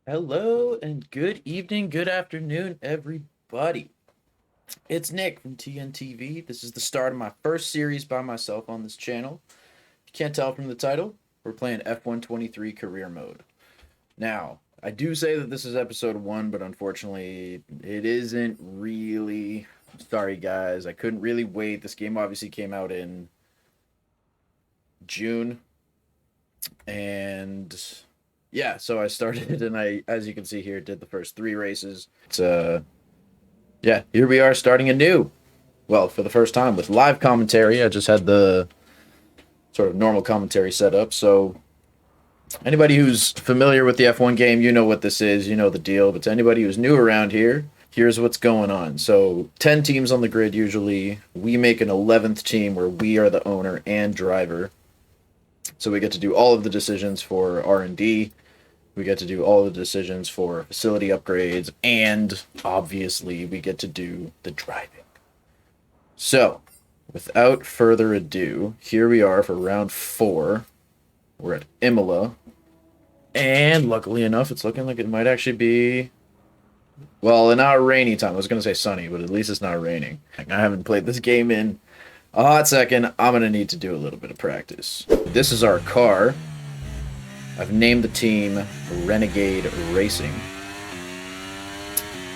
Hello and good evening, good afternoon, everybody. It's Nick from TNTV. This is the start of my first series by myself on this channel. If you can't tell from the title, we're playing F123 career mode. Now, I do say that this is episode 1, but unfortunately, it isn't really. Sorry, guys. I couldn't really wait. This game obviously came out in June, and yeah, so I started and as you can see here, did the first 3 races. Yeah, here we are starting anew. Well, for the first time with live commentary. I just had the sort of normal commentary set up. So anybody who's familiar with the F1 game, you know what this is, you know the deal. But to anybody who's new around here, here's what's going on. So 10 teams on the grid usually. We make an 11th team where we are the owner and driver. So we get to do all of the decisions for R&D. We get to do all the decisions for facility upgrades, and obviously we get to do the driving. So, without further ado, here we are for round 4. We're at Imola, and luckily enough, it's looking like it might actually be, well, not a rainy time. I was going to say sunny, but at least it's not raining. I haven't played this game in a hot second. I'm going to need to do a little bit of practice. This is our car. I've named the team Renegade Racing.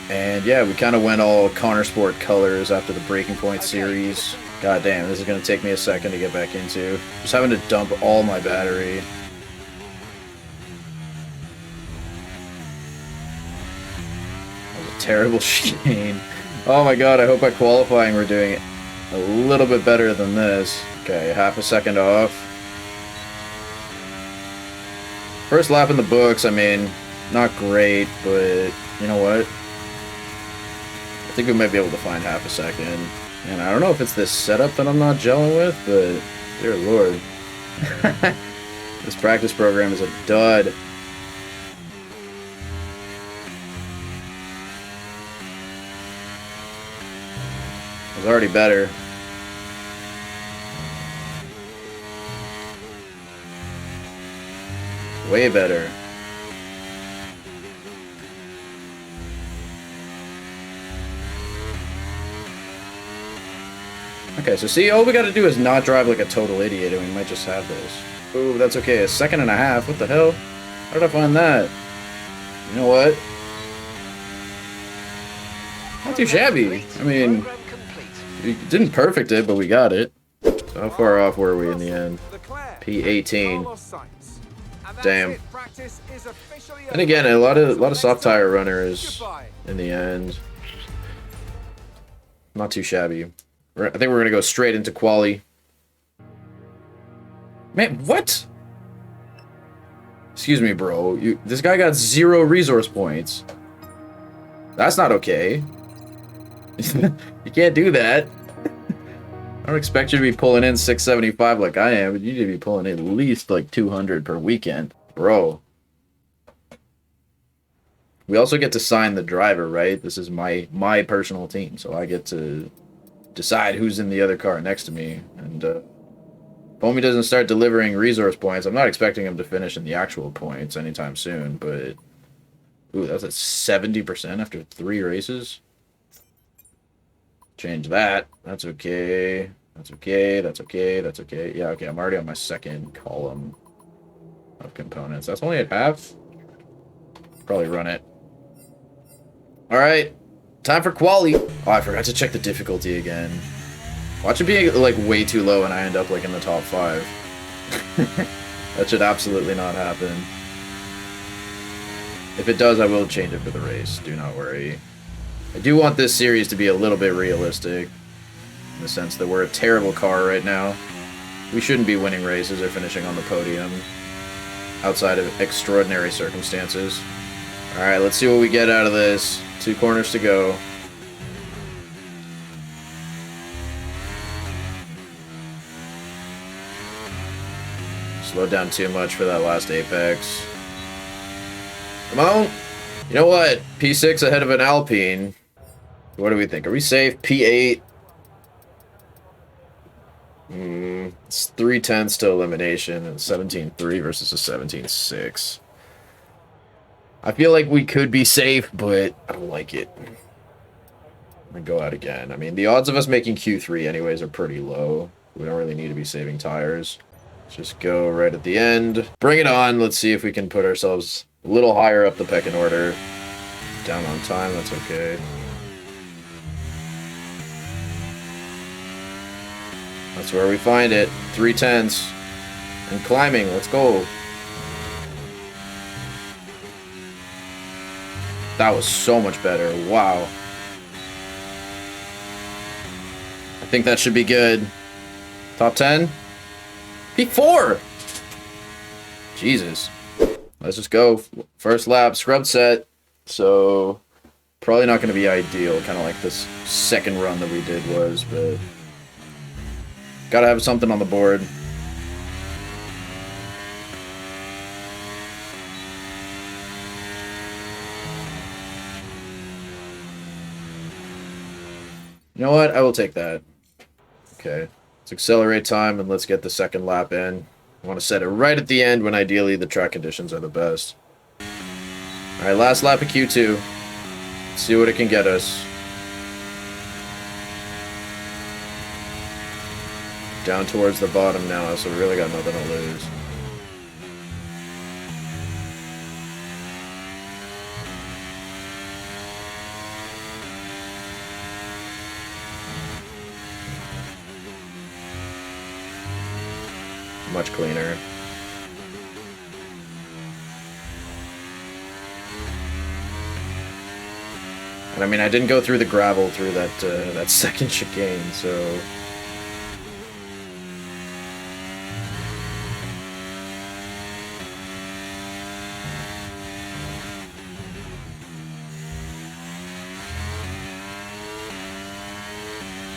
And yeah, we kind of went all Connor Sport colors after the Breaking Point series. God damn, this is going to take me a second to get back into. Just having to dump all my battery. That was a terrible chicane. Oh my god, I hope at qualifying we're doing it a little bit better than this. Okay, half a second off. First lap in the books, I mean, not great, but you know what? I think we might be able to find half a second. And I don't know if it's this setup that I'm not gelling with, but dear lord. This practice program is a dud. It was already better. Way better. Okay, so see, all we gotta do is not drive like a total idiot and we might just have this. Ooh, that's okay, a second and a half, what the hell? How did I find that? You know what? Not too shabby. I mean, we didn't perfect it, but we got it. So how far off were we in the end? P18. Damn. And again, a lot of soft tire runners in the end. Not too shabby. I think we're gonna go straight into quali. Man, what? Excuse me, bro. This guy got 0 resource points. That's not okay. You can't do that. I don't expect you to be pulling in 675 like I am, but you need to be pulling at least like 200 per weekend. Bro. We also get to sign the driver, right? This is my personal team, so I get to decide who's in the other car next to me. And if Homie doesn't start delivering resource points, I'm not expecting him to finish in the actual points anytime soon, but ooh, that's at 70% after 3 races. Change that. That's okay. That's okay. That's okay. That's okay. Yeah, okay. I'm already on my second column of components. That's only at half. Probably run it. All right. Time for quali. Oh, I forgot to check the difficulty again. Watch it be like way too low and I end up like in the top 5. That should absolutely not happen. If it does, I will change it for the race. Do not worry. I do want this series to be a little bit realistic, in the sense that we're a terrible car right now. We shouldn't be winning races or finishing on the podium, outside of extraordinary circumstances. Alright, let's see what we get out of this. 2 corners to go. Slowed down too much for that last apex. Come on! You know what? P6 ahead of an Alpine. What do we think? Are we safe? P8. It's 3/10 to elimination and 17-3 versus a 17-6. I feel like we could be safe, but I don't like it. I'm gonna go out again. I mean, the odds of us making Q3 anyways are pretty low. We don't really need to be saving tires. Let's just go right at the end. Bring it on. Let's see if we can put ourselves a little higher up the pecking order. Down on time, that's okay. That's where we find it. 3/10. And climbing, let's go. That was so much better. Wow. I think that should be good. Top 10? P4! Jesus. Let's just go. First lap, scrub set. So, probably not going to be ideal. Kind of like this second run that we did was, but... Gotta have something on the board. You know what? I will take that. Okay. Let's accelerate time and let's get the second lap in. I want to set it right at the end when ideally the track conditions are the best. Alright, last lap of Q2. Let's see what it can get us. Down towards the bottom now, so we really got nothing to lose. Much cleaner. And I mean, I didn't go through the gravel through that second chicane, so...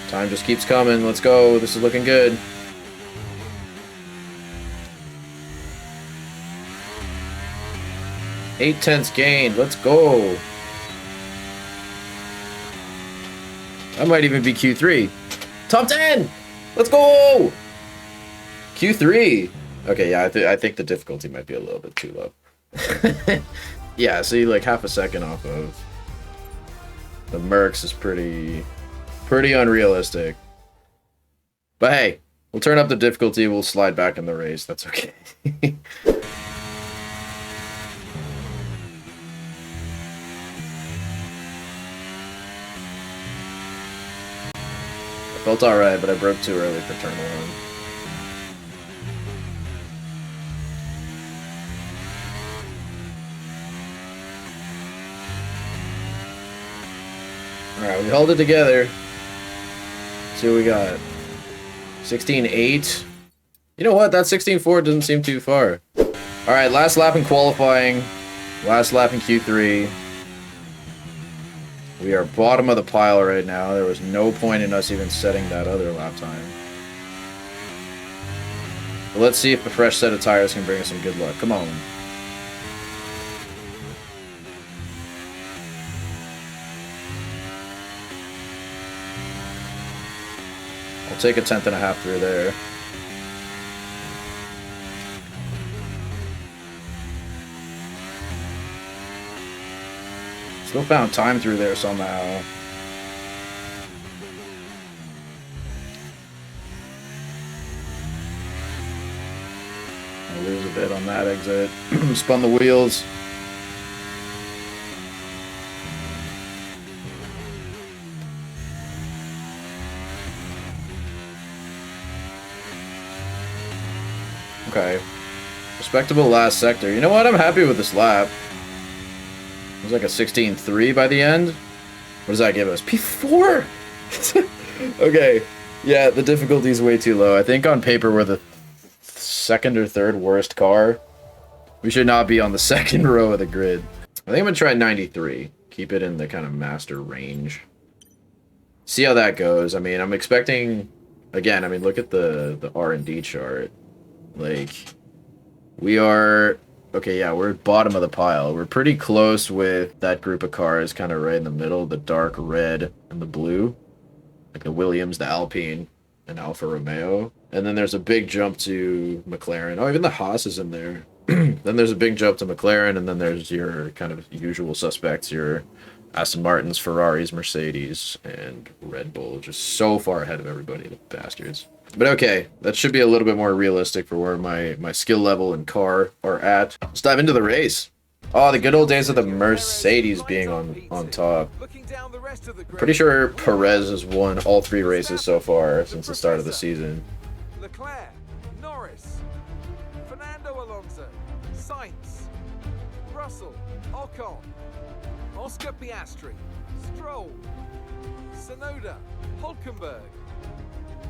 Time just keeps coming. Let's go. This is looking good. Eight tenths gained. Let's go. That might even be Q3. Top 10! Let's go! Q3. Okay, yeah, I think the difficulty might be a little bit too low. Yeah, see, like half a second off of the Mercs is pretty unrealistic. But hey, we'll turn up the difficulty, we'll slide back in the race, that's okay. I felt alright, but I broke too early for turn 1. Alright, we held it together. Let's see what we got. 16.8. You know what? That 16.4 doesn't seem too far. Alright, last lap in qualifying. Last lap in Q3. We are bottom of the pile right now. There was no point in us even setting that other lap time. But let's see if a fresh set of tires can bring us some good luck. Come on. I'll take a 10.5 through there. Still found time through there somehow. I'll lose a bit on that exit. Spun the wheels. Okay. Respectable last sector. You know what? I'm happy with this lap. It was like a 16.3 by the end. What does that give us? P4? Okay. Yeah, the difficulty is way too low. I think on paper we're the second or third worst car. We should not be on the second row of the grid. I think I'm going to try 93. Keep it in the kind of master range. See how that goes. I mean, I'm expecting... Again, I mean, look at the R&D chart. Like, we are... Okay, yeah, we're at bottom of the pile. We're pretty close with that group of cars, kind of right in the middle, the dark red and the blue. Like the Williams, the Alpine, and Alfa Romeo. And then there's a big jump to McLaren. Oh, even the Haas is in there. Then there's a big jump to McLaren, and then there's your kind of usual suspects, your Aston Martins, Ferraris, Mercedes, and Red Bull, just so far ahead of everybody, the bastards. But okay, that should be a little bit more realistic for where my skill level and car are at. Let's dive into the race. Oh, the good old days of the Mercedes being on top. Pretty sure Perez has won all 3 races so far since the start of the season. Leclerc, Norris, Fernando Alonso, Sainz, Russell, Ocon, Oscar Piastri, Stroll, Tsunoda, Hulkenberg,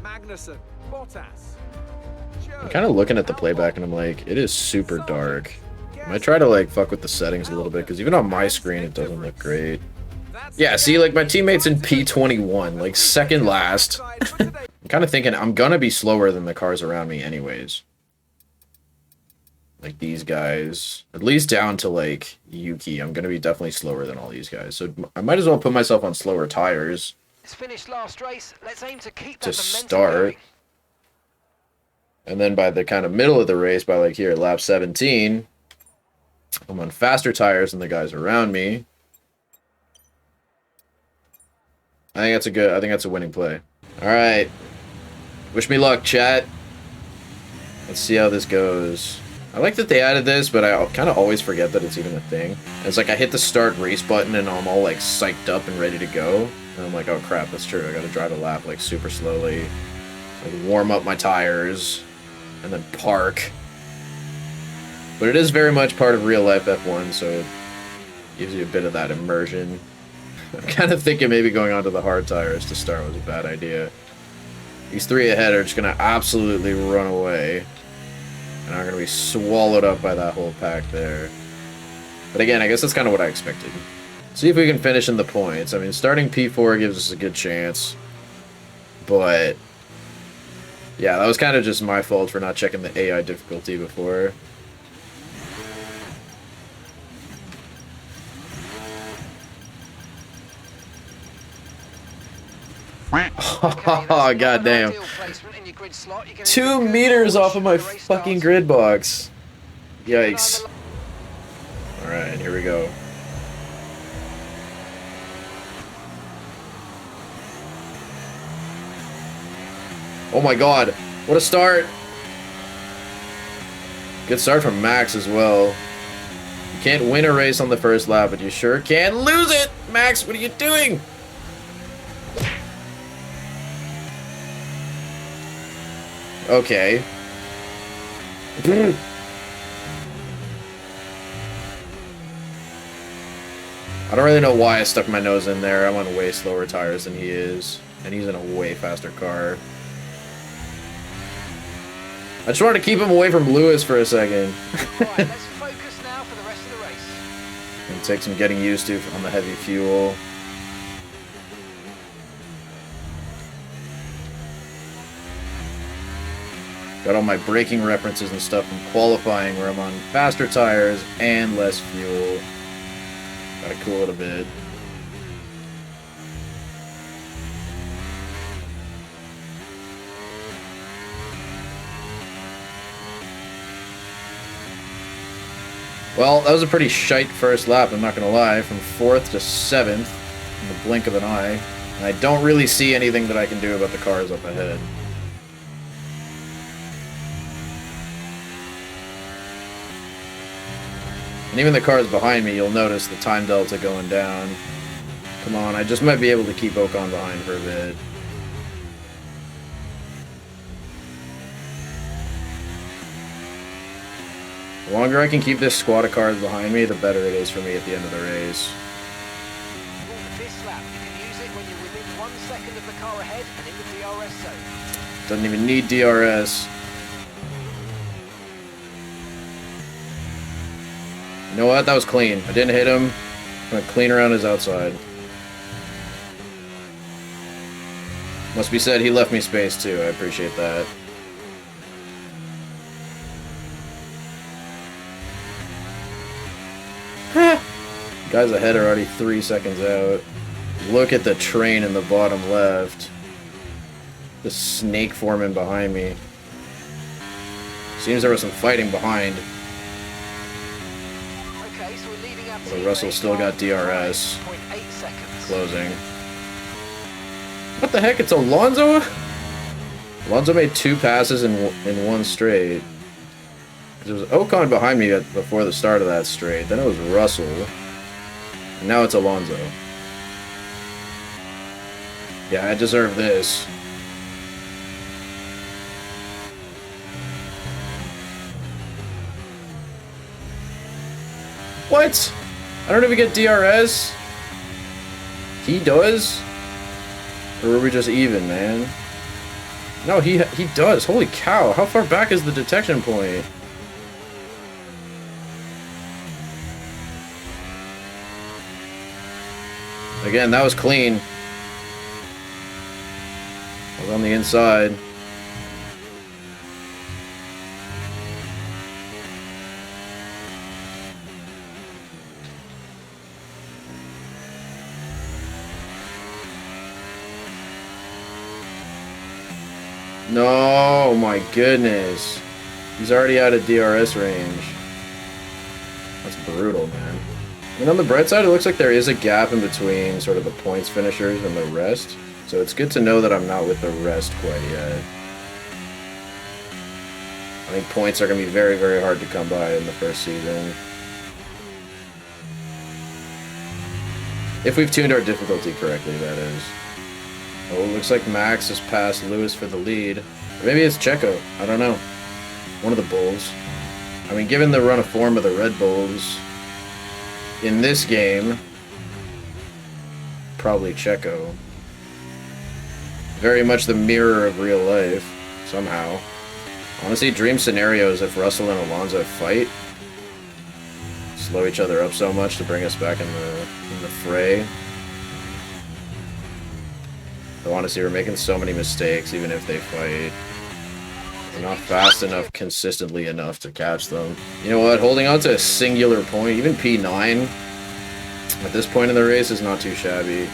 Magnussen, Bottas. I'm kind of looking at the playback and I'm like, it is super dark. I might try to like fuck with the settings a little bit because even on my screen it doesn't look great. Yeah, see, like my teammate's in P21, like second last. I'm kind of thinking I'm gonna be slower than the cars around me anyways. Like these guys, at least down to like Yuki, I'm gonna be definitely slower than all these guys. So I might as well put myself on slower tires. It's finished last race. Let's aim to keep to that momentum start. going. And then by the kind of middle of the race, by like here, lap 17, I'm on faster tires than the guys around me. I think that's a winning play. All right. Wish me luck, chat. Let's see how this goes. I like that they added this, but I kind of always forget that it's even a thing. It's like I hit the start race button and I'm all like psyched up and ready to go. And I'm like, oh crap, that's true. I gotta drive a lap like super slowly. Like warm up my tires and then park. But it is very much part of real life F1, so it gives you a bit of that immersion. I'm kind of thinking maybe going onto the hard tires to start was a bad idea. These 3 ahead are just gonna absolutely run away. And are gonna be swallowed up by that whole pack there. But again, I guess that's kind of what I expected. See if we can finish in the points. I mean, starting P4 gives us a good chance. But yeah, that was kind of just my fault for not checking the AI difficulty before. Oh, goddamn. 2 meters off of my fucking grid box. Yikes. Alright, here we go. Oh my god, what a start. Good start from Max as well. You can't win a race on the first lap, but you sure can lose it! Max, what are you doing? Okay. I don't really know why I stuck my nose in there. I'm on way slower tires than he is. And he's in a way faster car. I just wanted to keep him away from Lewis for a second. Right, let's focus now for the rest of the race. And take some getting used to on the heavy fuel. Got all my braking references and stuff from qualifying where I'm on faster tires and less fuel. Gotta cool it a bit. Well, that was a pretty shite first lap, I'm not gonna lie. From 4th to 7th in the blink of an eye. And I don't really see anything that I can do about the cars up ahead. And even the cars behind me, you'll notice the time delta going down. Come on, I just might be able to keep Ocon behind for a bit. The longer I can keep this squad of cars behind me, the better it is for me at the end of the race. This lap, you can use it when you're within 1 second of the car ahead and in the DRS zone. Doesn't even need DRS. You know what? That was clean. I didn't hit him. I'm gonna clean around his outside. Must be said, he left me space too. I appreciate that. Guys ahead are already 3 seconds out. Look at the train in the bottom left. The snake forming behind me. Seems there was some fighting behind. But Russell still got DRS 0.8 seconds. closing. What the heck? It's Alonso? Alonso made 2 passes in one straight. There was Ocon behind me before the start of that straight. Then it was Russell. And now it's Alonso. Yeah, I deserve this. What? I don't even get DRS? He does? Or were we just even, man? No, he does. Holy cow. How far back is the detection point? Again, that was clean. I was on the inside. No, my goodness. He's already out of DRS range. That's brutal, man. And on the bright side, it looks like there is a gap in between sort of the points finishers and the rest. So it's good to know that I'm not with the rest quite yet. I think points are going to be very, very hard to come by in the first season. If we've tuned our difficulty correctly, that is. Oh, it looks like Max has passed Lewis for the lead. Or maybe it's Checo. I don't know. One of the Bulls. I mean, given the run of form of the Red Bulls in this game, probably Checo. Very much the mirror of real life, somehow. Honestly, dream scenarios if Russell and Alonso fight. Slow each other up so much to bring us back in the fray. I want to see we're making so many mistakes, even if they fight. We're not fast enough, consistently enough to catch them. You know what? Holding on to a singular point, even P9, at this point in the race is not too shabby.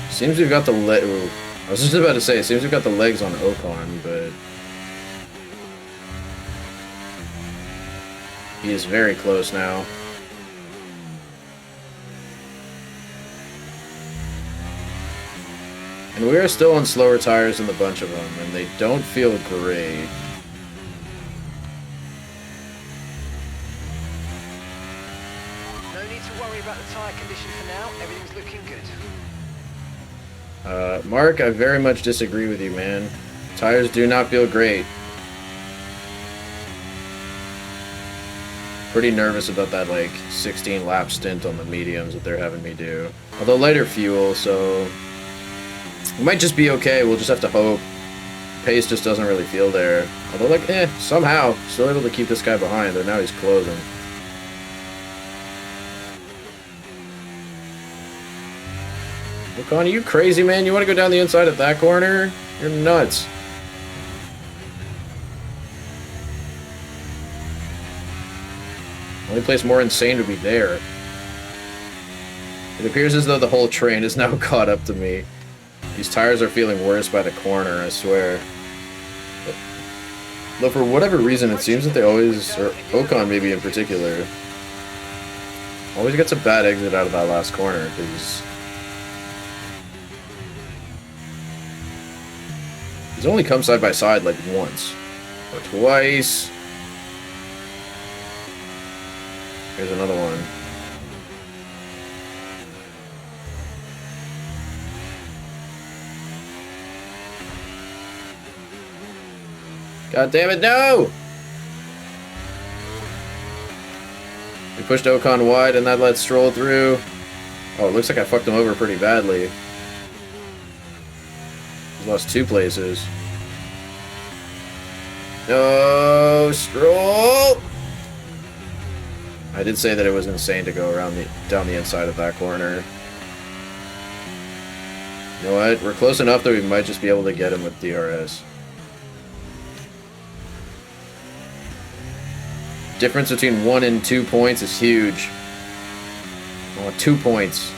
Seems we've got the I was just about to say, it seems we've got the legs on Ocon, but he is very close now. And we are still on slower tires than the bunch of them, and they don't feel great. No need to worry about the tyre condition for now. Everything's looking good. Mark, I very much disagree with you, man. Tires do not feel great. Pretty nervous about that, like, 16 lap stint on the mediums that they're having me do. Although lighter fuel, so it might just be okay. We'll just have to hope. Pace just doesn't really feel there. Although, like, somehow, still able to keep this guy behind, though now he's closing. Ocon, are you crazy, man? You want to go down the inside of that corner? You're nuts. Only place more insane would be there. It appears as though the whole train is now caught up to me. These tires are feeling worse by the corner, I swear. Though for whatever reason, it seems that they always, or Ocon maybe in particular, always gets a bad exit out of that last corner, because he's only come side by side like once or twice. Here's another one. God damn it, no! We pushed Ocon wide and that let Stroll through. Oh, it looks like I fucked him over pretty badly. He's lost 2 places. No, Stroll! I did say that it was insane to go around down the inside of that corner. You know what? We're close enough that we might just be able to get him with DRS. Difference between 1 and 2 points is huge. I want 2 points.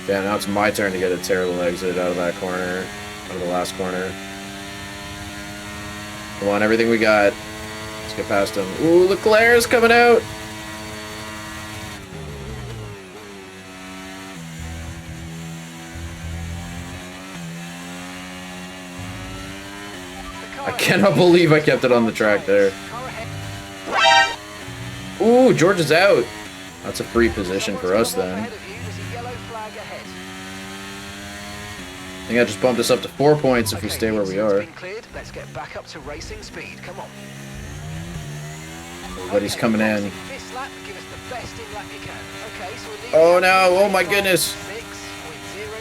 Yeah, now it's my turn to get a terrible exit out of that corner. Out of the last corner. Come on, everything we got. Let's get past him. Ooh, Leclerc's coming out! I cannot believe I kept it on the track there. Ooh, George is out. That's a free position for us then. I think I just bumped us up to 4 points if we stay where we are. Let's get back up to racing speed. Come on. Everybody's coming in. This lap, give us the best in lap you can. Okay, so Oh no, oh my goodness. 6.0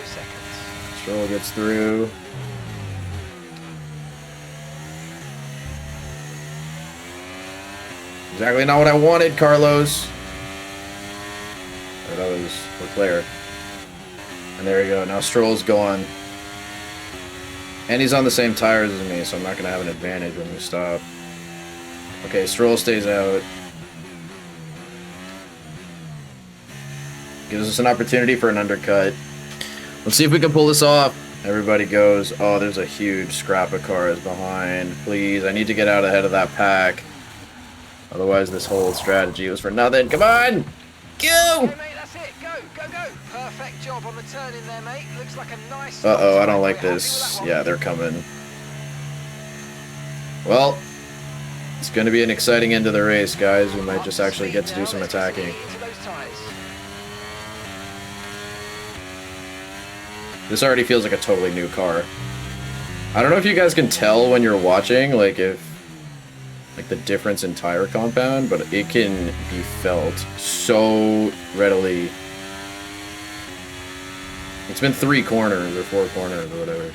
seconds. Stroll gets through. Exactly not what I wanted, Carlos. Oh, that was Leclerc. And there we go. Now Stroll's gone. And he's on the same tires as me, so I'm not going to have an advantage when we stop. Okay, Stroll stays out. Gives us an opportunity for an undercut. Let's see if we can pull this off. Everybody goes. Oh, there's a huge scrap of cars behind. Please, I need to get out ahead of that pack. Otherwise, this whole strategy was for nothing. Come on! Go! Okay, mate, that's it. Go, go, go. Perfect job on the turn in there, mate. Looks like a nice... Uh-oh, I don't like this. Yeah, they're coming. Well, it's going to be an exciting end to the race, guys. We might just actually get to do some attacking. This already feels like a totally new car. I don't know if you guys can tell when you're watching, like the difference in tire compound, but it can be felt so readily. It's been 3 corners or 4 corners or whatever.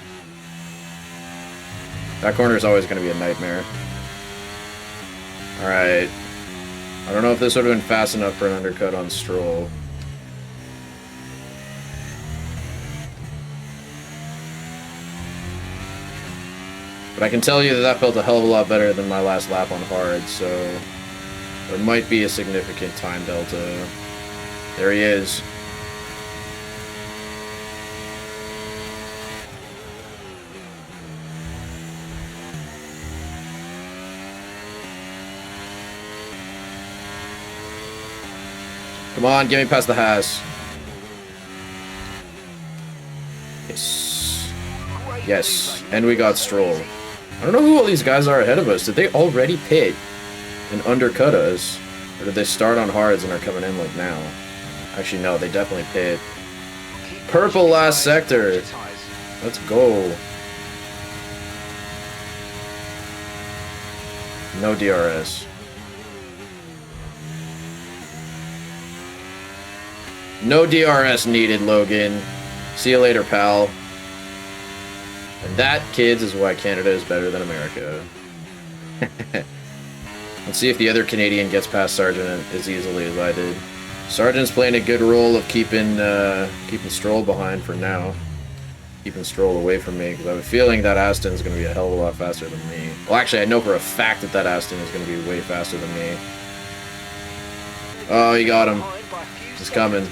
That corner is always going to be a nightmare. Alright. I don't know if this would have been fast enough for an undercut on Stroll. But I can tell you that that felt a hell of a lot better than my last lap on hard, so there might be a significant time delta. There he is. Come on, get me past the Haas. Yes. Yes, and we got Stroll. I don't know who all these guys are ahead of us. Did they already pit and undercut us? Or did they start on hards and are coming in like now? Actually, no, they definitely pit. Purple last sector. Let's go. No DRS. No DRS needed, Logan. See you later, pal. And that, kids, is why Canada is better than America. Let's see if the other Canadian gets past Sargent as easily as I did. Sargent's playing a good role of keeping Stroll behind for now. Keeping Stroll away from me, because I have a feeling that Aston is going to be a hell of a lot faster than me. Well, actually, I know for a fact that Aston is going to be way faster than me. Oh, he got him. He's coming.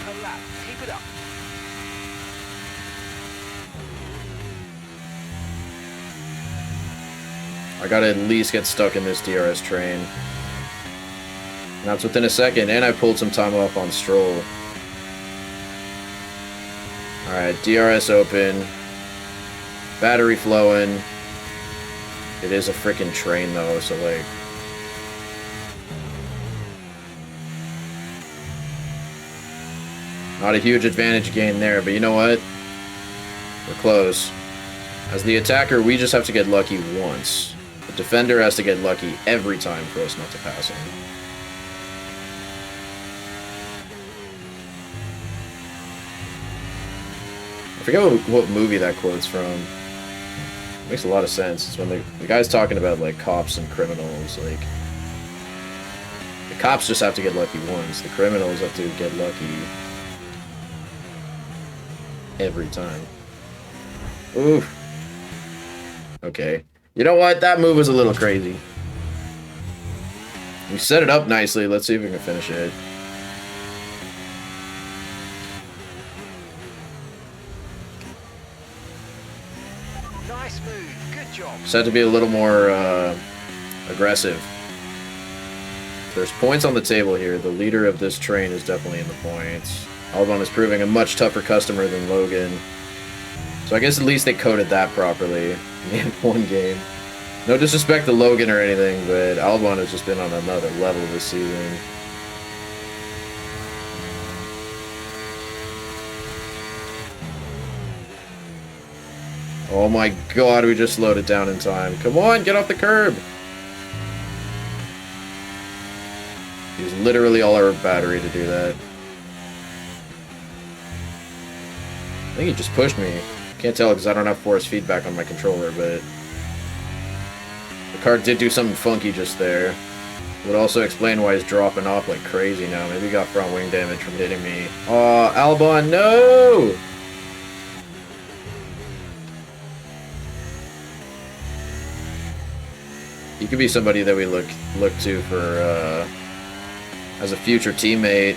I gotta at least get stuck in this DRS train. And that's within a second, and I pulled some time off on Stroll. Alright, DRS open. Battery flowing. It is a freaking train though, so like... Not a huge advantage gain there, but you know what? We're close. As the attacker, we just have to get lucky once. The defender has to get lucky every time for us not to pass him. I forget what movie that quote's from. It makes a lot of sense. It's when the guy's talking about like cops and criminals. Like, the cops just have to get lucky once. The criminals have to get lucky every time. Oof. Okay. You know what? That move was a little crazy. We set it up nicely. Let's see if we can finish it. Nice move. Good job. Just had to be a little more aggressive. There's points on the table here. The leader of this train is definitely in the points. Albon is proving a much tougher customer than Logan. So I guess at least they coded that properly in the F1 game. No disrespect to Logan or anything, but Albon has just been on another level this season. Oh my god, we just slowed it down in time. Come on, get off the curb! Use literally all our battery to do that. I think he just pushed me. Can't tell because I don't have force feedback on my controller, but the car did do something funky just there. Would also explain why he's dropping off like crazy now. Maybe he got front wing damage from hitting me. Oh, Albon, no! He could be somebody that we look to for as a future teammate.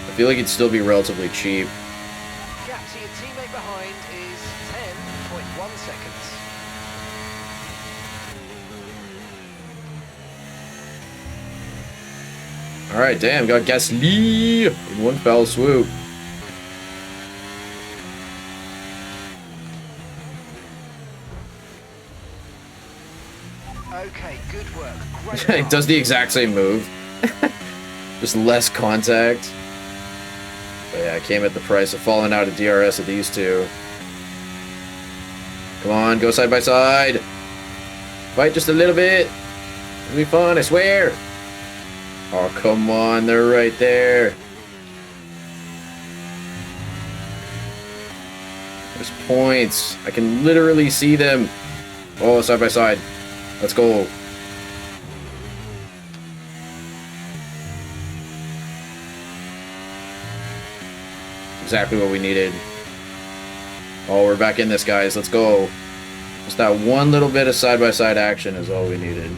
I feel like he'd still be relatively cheap. Gap to your teammate behind is 10.1 seconds. Alright, damn, got Gasly in one fell swoop. Okay, good work. Great He run. does the exact same move. Just less contact. But yeah, it came at the price of falling out of DRS of these two. Come on, go side by side. Fight just a little bit. It'll be fun, I swear. Oh, come on, they're right there. There's points. I can literally see them. Oh, side by side. Let's go. Exactly what we needed. Oh, we're back in this, guys. Let's go. Just that one little bit of side-by-side action is all we needed.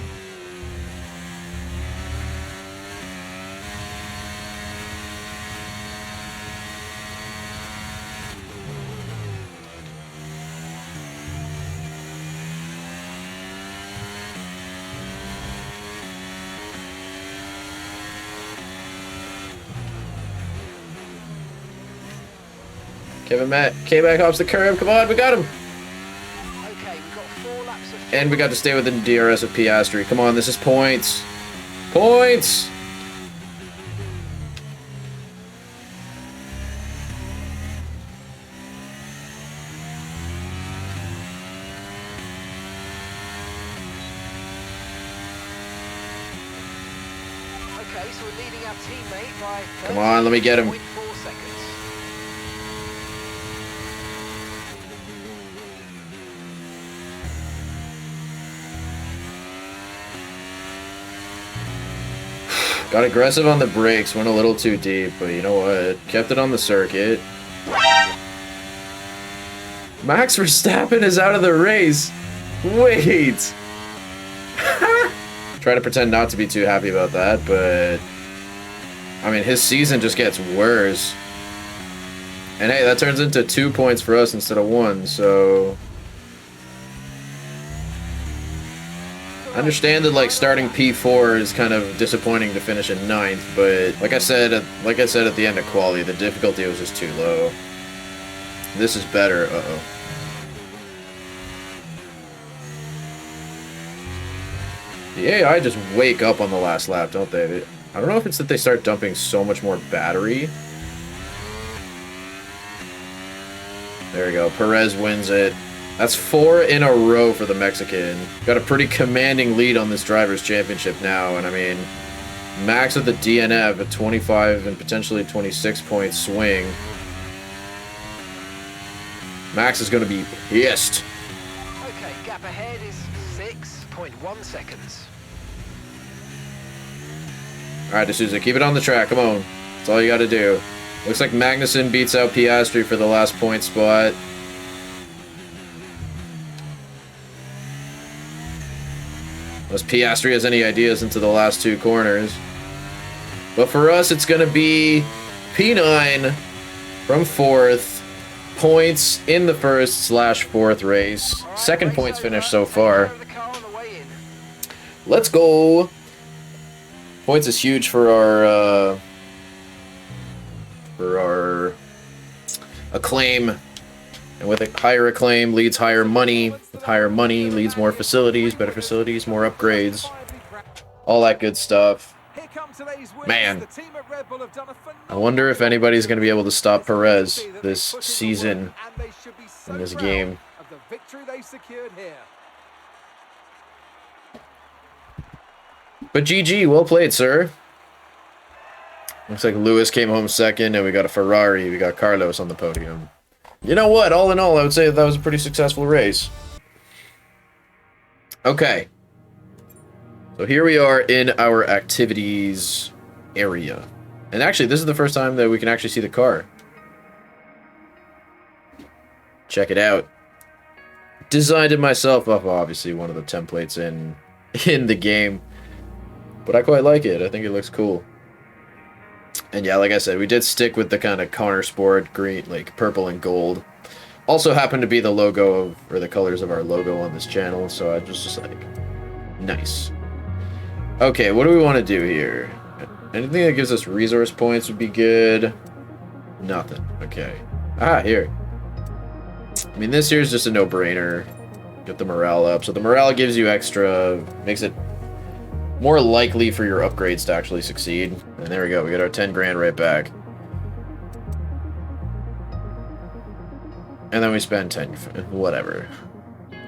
Kevin Matt, K-Back hops the curb. Come on, we got him. Okay, we've got 4 laps of And we got to stay within DRS of Piastri. Come on, this is points. Points! Okay, so we're leading our teammate by Come on, let me get him. 30.4 seconds. Got aggressive on the brakes, went a little too deep, but you know what? Kept it on the circuit. Max Verstappen is out of the race. Wait. Try to pretend not to be too happy about that, but I mean, his season just gets worse. And hey, that turns into 2 points for us instead of 1, so I understand that like starting P4 is kind of disappointing to finish in 9th, but like I said at the end of quali, the difficulty was just too low. This is better. Uh-oh. The AI just wake up on the last lap, don't they? I don't know if it's that they start dumping so much more battery. There we go. Perez wins it. That's 4 in a row for the Mexican. Got a pretty commanding lead on this Drivers' Championship now, and I mean, Max with the DNF, a 25 and potentially 26 point swing. Max is going to be pissed. Okay, gap ahead is 6.1 seconds. All right, D'Souza, keep it on the track. Come on. That's all you got to do. Looks like Magnussen beats out Piastri for the last point spot. Unless Piastri has any ideas into the last 2 corners. But for us, it's going to be P9 from 4th, points in the first/4th race. Second points finish so far. Let's go. Points is huge for our acclaim. And with a higher acclaim leads higher money. With higher money leads more facilities, better facilities, more upgrades. All that good stuff. Man, I wonder if anybody's going to be able to stop Perez this season in this game. But GG, well played, sir. Looks like Lewis came home second, and we got a Ferrari. We got Carlos on the podium. You know what? All in all, I would say that was a pretty successful race. Okay. So here we are in our activities area. And actually, this is the first time that we can actually see the car. Check it out. Designed it myself off, obviously, one of the templates in the game. But I quite like it. I think it looks cool. And yeah, like I said, we did stick with the kind of Connor Sport green, like purple and gold. Also happened to be the logo of, or the colors of our logo on this channel, so I just like, nice. Okay, what do we want to do here? Anything that gives us resource points would be good. Nothing. Okay. Ah, here. I mean, this here is just a no-brainer. Get the morale up. So the morale gives you extra, makes it more likely for your upgrades to actually succeed. And there we go. We get our 10 grand right back. And then we spend 10, whatever.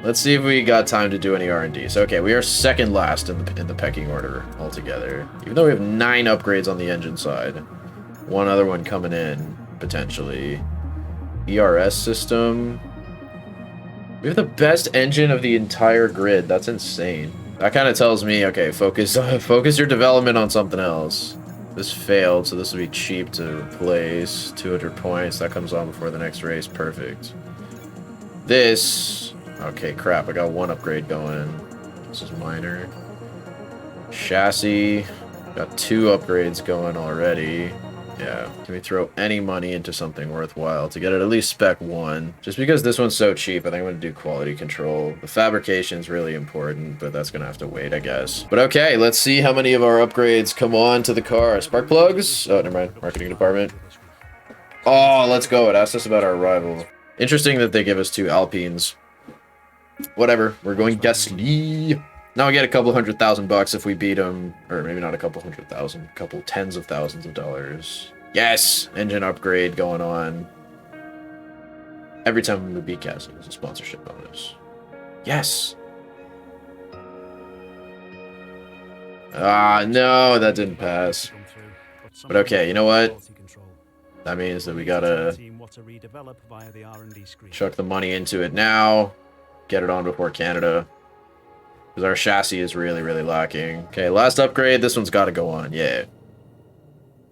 Let's see if we got time to do any R&D. So, okay, we are second last in the pecking order altogether. Even though we have 9 upgrades on the engine side. One other one coming in, potentially. ERS system. We have the best engine of the entire grid. That's insane. That kind of tells me, okay, focus your development on something else. This failed, so this will be cheap to replace. 200 points. That comes on before the next race. Perfect. This... Okay, crap. I got 1 upgrade going. This is minor. Chassis. Got 2 upgrades going already. Yeah. Can we throw any money into something worthwhile to get it at least spec 1? Just because this one's so cheap, I think I'm going to do quality control. The fabrication is really important, but that's going to have to wait, I guess. But okay, let's see how many of our upgrades come on to the car. Spark plugs? Oh, never mind. Marketing department. Oh, let's go. It asked us about our rival. Interesting that they give us 2 Alpines. Whatever. We're going Gasly. Now we get a couple $100,000 if we beat them, or maybe not a couple $100,000, a couple tens of thousands of dollars. Yes, engine upgrade going on. Every time we beat Gasly, there's a sponsorship bonus. Yes. Ah, no, that didn't pass. But okay, you know what? That means that we gotta chuck the money into it now. Get it on before Canada. Because our chassis is really, really lacking. Okay, last upgrade. This one's got to go on. Yeah.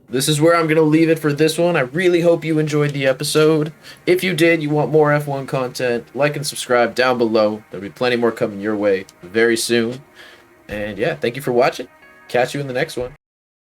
This is where I'm going to leave it for this one. I really hope you enjoyed the episode. If you did, you want more F1 content, like and subscribe down below. There'll be plenty more coming your way very soon. And yeah, thank you for watching. Catch you in the next one.